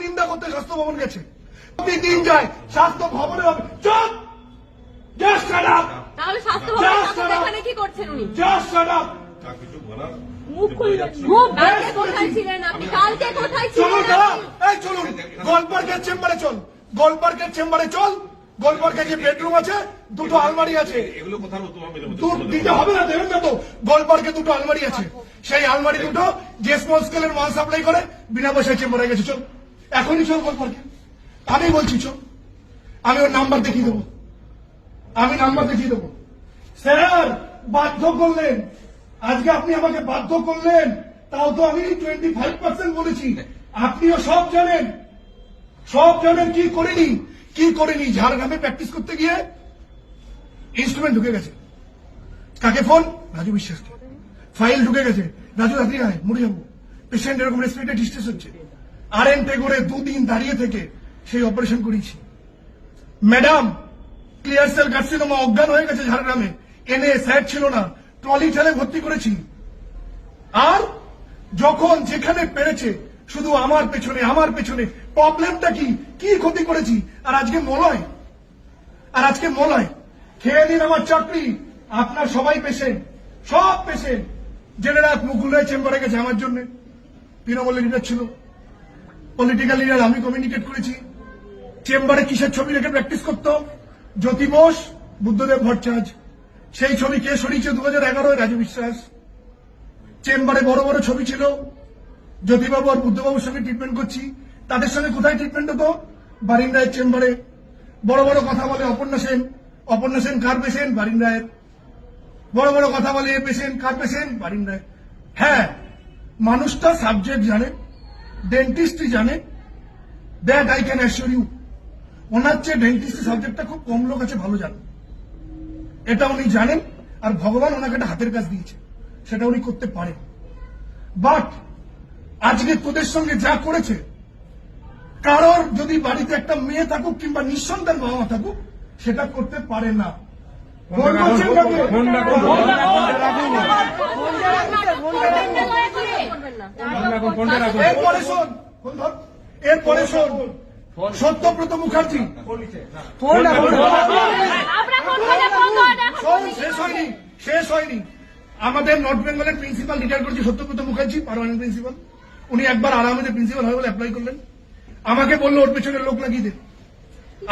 নিন্দা করতে স্বাস্থ্য ভবন গেছে, প্রতিদিন যায় স্বাস্থ্য ভবনে। চুপ, জাস্ট শাট আপ। তাহলে স্বাস্থ্য ভবন এখানে কি করছেন উনি? Just shut up. মুখ খুলবেন। মুখ কালকে কোথায় ছিলেন আপনি? কালকে কোথায় ছিলেন? চলুন গোলপার্কের চেম্বারে চল, গোলপার্কের চেম্বারে চল। গোলপার্কে যে বেডরুম আছে, দুটো আলমারি আছে, এগুলো কোথাও দিতে হবে না, দেবেন না তো। গোলপার্কে দুটো আলমারি আছে, সেই আলমারি দুটো যে স্মল স্কেলের মাল সাপ্লাই করে বিনা পয়সায় চেম্বারে গেছে। চল এখনই চল গোলপার্কে, আমি বলছি চল। আমি ওর নাম্বার দেখিয়ে দেবো, আমি নাম্বার দেখিয়ে দেবো। স্যার বাধ্য করলেন, আজকে আপনি আমাকে বাধ্য করলেন, তাও তো আমি 25% বলেছি। আপনিও সব জানেন, সব জানেন কি করিনি কি করিনি। ঝাড়গ্রামে প্র্যাকটিস করতে গিয়ে ইনস্ট্রুমেন্ট ঢুকে গেছে। কাকে ফোন? রাজু বিশ্বাসকে। ফাইল ঢুকে গেছে, রাজু রাত্রি আয়, মরে যাবো। পেশেন্ট এরকম রেসপিরেটরি ডিস্ট্রেস হচ্ছে। আরএনটে করে 2 দিন দাঁড়িয়ে থেকে সেই অপারেশন করেছি। ম্যাডাম ক্লিয়ার সেল কার্সিনোমা, অজ্ঞান হয়ে গেছে ঝাড়গ্রামে, এনে স্যার ছিল না, ট্রলি ঠেলে ভর্তি করেছি। আর যখন যেখানে পেরেছে শুধু আমার পেছনে আমার পেছনে। প্রবলেমটা কি কি ক্ষতি করেছি? আর আজকে মলয়, আর আজকে মলয়। খেয়ে নিন আমার চাকরি। আপনার সবাই পেশেন্ট, সব পেশেন্ট। জেনে রাখ, মুকুল রায় চেম্বারে গেছে আমার জন্য। তৃণমূলের লিডার ছিল, পলিটিক্যাল লিডার, আমি কমিউনিকেট করেছি। চেম্বারে কিসের ছবি রেখে প্র্যাকটিস করতো? জ্যোতি বোস, বুদ্ধদেব ভট্টাচার্য। সেই ছবি কে সরিয়েছে? 2011 রাজু বিশ্বাস। চেম্বারে বড় বড় ছবি ছিল, জ্যোতিবাবু আর বুদ্ধবাবুর সঙ্গে ট্রিটমেন্ট করছি। তাদের সঙ্গে কোথায় ট্রিটমেন্ট হতো? বারিন রায়ের চেম্বারে। বড় বড় কথা বলে অপর্ণা সেন, অপর্ণা সেন কার পেশেন্ট? বারিন রায়ের। বড় বড় কথা বলে a patient, car patient? Barin রায়। হ্যাঁ, মানুষটা সাবজেক্ট জানে, ডেন্টিস্টই জানে, that I can assure you. ওনার চেয়ে ডেন্টিস্ট সাবজেক্টটা খুব কম লোক আছে ভালো জানেন, এটা উনি জানেন। আর ভগবান ওনাকে একটা হাতের কাজ দিয়েছে, সেটা উনি করতে পারেন। বাট আজকে তোদের সঙ্গে যা করেছে, কারোর যদি বাড়িতে একটা মেয়ে থাকুক কিংবা নিঃসন্তান বাবা মা থাকুক, সেটা করতে পারে না। এরপরে শোন, সত্যব্রত মুখার্জি শেষ হয়নি। আমাদের নর্থ বেঙ্গলের প্রিন্সিপাল রিটায়ার করেছে সত্যব্রত মুখার্জি, পার্মানেন্ট প্রিন্সিপাল। উনি একবার আরামেদের প্রিন্সিপাল হবে বলে অ্যাপ্লাই করলেন। আমাকে বললো ওর পেছনে লোক লাগিয়ে দে,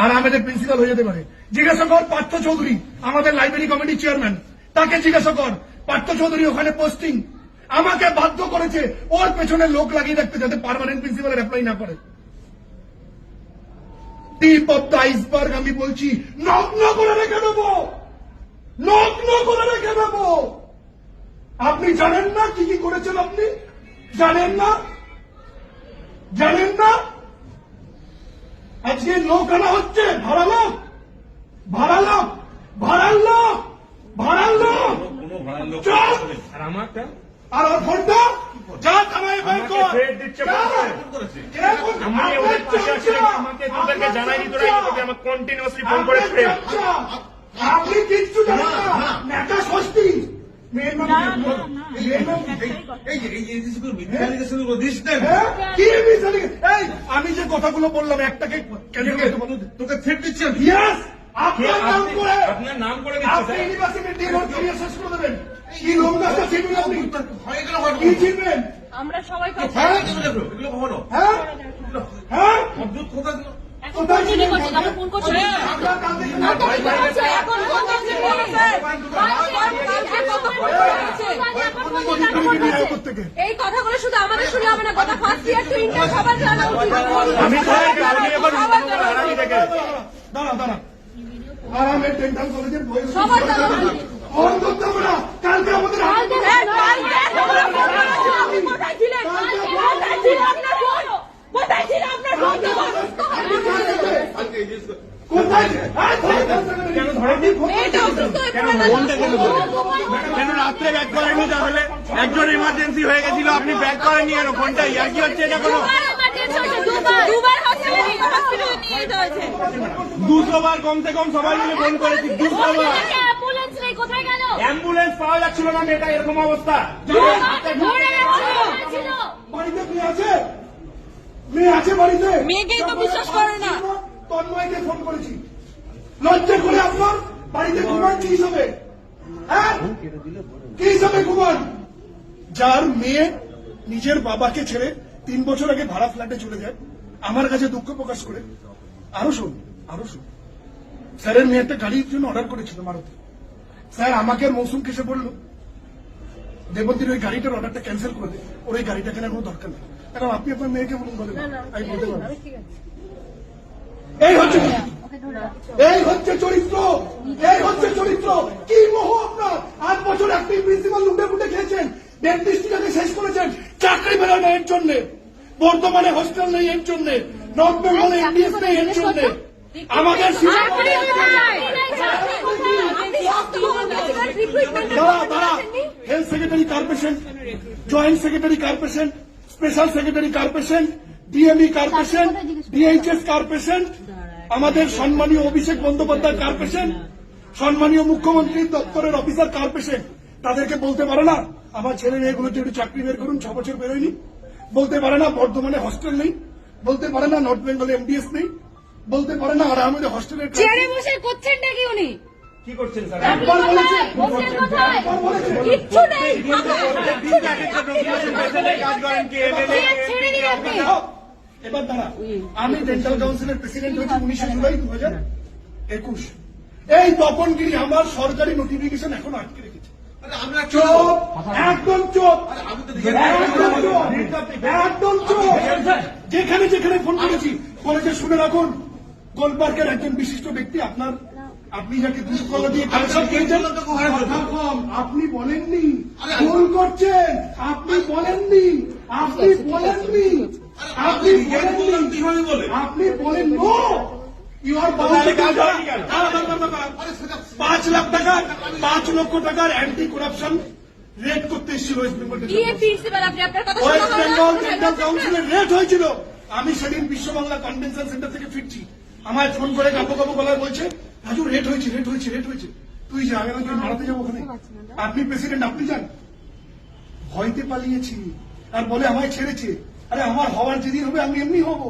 আর আমাদের প্রিন্সিপাল হয়ে যেতে পারে। জিজ্ঞাসা কর পার্থ চৌধুরী, আমাদের লাইব্রেরি কমিটির চেয়ারম্যান, তাকে জিজ্ঞাসা কর। পার্থ চৌধুরী ওখানে পোস্টিং, আমাকে বাধ্য করেছে ওর পেছনে লোক লাগিয়ে রাখতে, যাতে পার্মানেন্ট প্রিন্সিপালের অ্যাপ্লাই না করে। টিপ অফ দ্য আইসবার্গ আমি বলছি, নগ্ন করে রেখে দেবো, নগ্ন করে রেখে দেবো। আপনি জানেন না কি কি করেছেন? আপনি জানেন না, জানেন না। আজকে লোক আনা হচ্ছে, ভাড়া লোক, ভাড়া লোক, ভাড়ার লোক, ভাড়ার লোক। আর আমারটা, আর ওর ফোনটা যা থানায় বের কর। আমাকে জানাইনি তোরা, আমাকে কন্টিনিউয়াসলি ফোন করে আপনি কিচ্ছু জানেন না। নেতা ষষ্ঠী আমি যে কথাগুলো বললাম একটাকে তোকে ফিট দিচ্ছেন। আপনার নাম করে শেষ করে দেবেন। কি লোক চিনবেন? আপনি কি চিনবেন? আমরা সবাই কোথায় ছিলেন? ফোন করছি। এই কথাগুলো শুধু আমাদের শুনে হবে না, কথা ফার্স্ট ইয়ার টু ইন্টার সবার জানা উচিত। দাঁড়া, আরামের ডেন্টাল কলেজের বই সবার জানা উচিত। কালকে আমাদের কোথায় ছিলেন? কোথায় ছিল আপনার ফোন? কোথায় ছিল আপনার ফোন? কেন রাত্রে ব্যাক করেননি? তাহলে একজন ইমার্জেন্সি হয়ে গেছিল, আপনি ব্যাক করেননি কেন? ফোনটা ইয়ার কি হচ্ছে? এটা কোনো 200 বার কমসে কম সবাই মিলে ফোন করেছি, 200 বার। অ্যাম্বুলেন্স পাওয়া যাচ্ছিল না, এটা এরকম অবস্থা। বাড়িতে কি আছে? মেয়ে আছে বাড়িতে? মেয়েকেই তো বিশ্বাস করে না। তন্ময়কে ফোন করেছি, লজ্জা করে আপনার বাড়িতে ঘুমান কি হিসাবে? হ্যাঁ, কি হিসাবে ঘুমান? যার মেয়ে নিজের বাবাকে ছেড়ে 3 বছর আগে ভাড়া ফ্ল্যাটে চলে যায়, আমার কাছে দুঃখ প্রকাশ করে। আরো শুন, স্যারের মেয়ে একটা গাড়ির জন্য অর্ডার করেছিল মারুতি। স্যার আমাকে মৌসুমকে এসে বললো, দেবন্তীর ওই গাড়িটার অর্ডারটা ক্যান্সেল করে দে, ওর ওই গাড়িটা কেনার কোনো দরকার নেই। কারণ আপনি আপনার মেয়েকে বলুন, বলেন আমি বলতে পারবো। এই হচ্ছে চরিত্র, এই হচ্ছে চরিত্র। কি মোহ আপনার! 8 বছর আপনি প্রিন্সিপাল লুটে ফুটে খেয়েছেন, 33 টাকাকে শেষ করেছেন, চাকরি বেরোয় না এর জন্য, বর্তমানে হোস্টেল নেই এর জন্য, নর্থ বেঙ্গলে এমবিএস নেই এর জন্য। আমাদের health secretary কার্পোরেশন, joint secretary কার্পোরেশন, special secretary কার্পোরেশন, DME কার্পোরেশন, DHS কার্পোরেশন, আমাদের সম্মানীয় অভিষেক বন্দ্যোপাধ্যায় কার্পোরেশন, সম্মানীয় মুখ্যমন্ত্রীর দপ্তরের অফিসার কার্পোরেশন, তাদেরকে বলতে পারে না আমার ছেলে মেয়েগুলোতে একটু চাকরি বের করুন, 6 বছর বেরোয়নি? বলতে পারে না বর্ধমানে হস্টেল নেই? বলতে পারে না নর্থ বেঙ্গলে এমডিএস নেই? বলতে পারে না আর আমাদের হস্টেলের চেয়ারে বসে করছেন নাকি উনি? কি করছেন স্যার? একবার বলেছে, একবার বলেছে। কিচ্ছু নেই। কাজ করেন কি ছেড়ে দিন আপনি। এবার দাঁড়া, আমি ডেন্টাল কাউন্সিলের প্রেসিডেন্ট হয়েছি 19 জুলাই 2021। এই তপনগিরি আমার সরকারি নোটিফিকেশন এখনো আটকে রেখেছে। চোপ, একদম চোপ, একদম চোপ। যেখানে যেখানে ফোন করেছি বলেছে শুনে রাখুন, গোলপার্কের একজন বিশিষ্ট ব্যক্তি আপনার, আপনি যাকে দুষ্কলা দিয়ে কালেকশন খেয়েছেন, আপনি বলেননি, ভুল করছেন, আপনি বলেননি, আপনি বলেননি, আপনি বলেননি, আপনি বলেন নো, ইউ আর 5 লাখ টাকার 5 লক্ষ টাকার অ্যান্টি করাপশন রেড করতে এসেছিল ওয়েস্ট বেঙ্গল প্রিন্সিপাল, আপনি আপনার কথা ওয়েস্ট শোনা বেঙ্গল ডেন্টাল কাউন্সিলের রেড হয়েছিল। আমি সেদিন বিশ্ব বাংলা কনভেনশন সেন্টার থেকে ফিরছি, আমায় ফোন করে কাপো গলায় বলছে রাজু রেড হয়েছে। তুই যা, আমি আমাকে মারাতে যাবো ওখানে। আপনি প্রেসিডেন্ট, আপনি যান। ভয়তে পালিয়েছি আর বলে আমায় ছেড়েছে। আরে আমার হওয়ার যেদিন হবে আমি এমনি হব।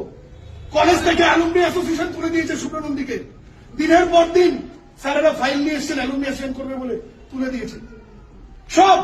কলেজ থেকে অ্যালুমনি অ্যাসোসিয়েশন তুলে দিয়েছে সুব্রনন্দীকে, দিনের পর দিন স্যারেরা ফাইল নিয়ে এসেছেন অ্যালুমনি অ্যাসোসিয়েশন করবে বলে, তুলে দিয়েছে সব।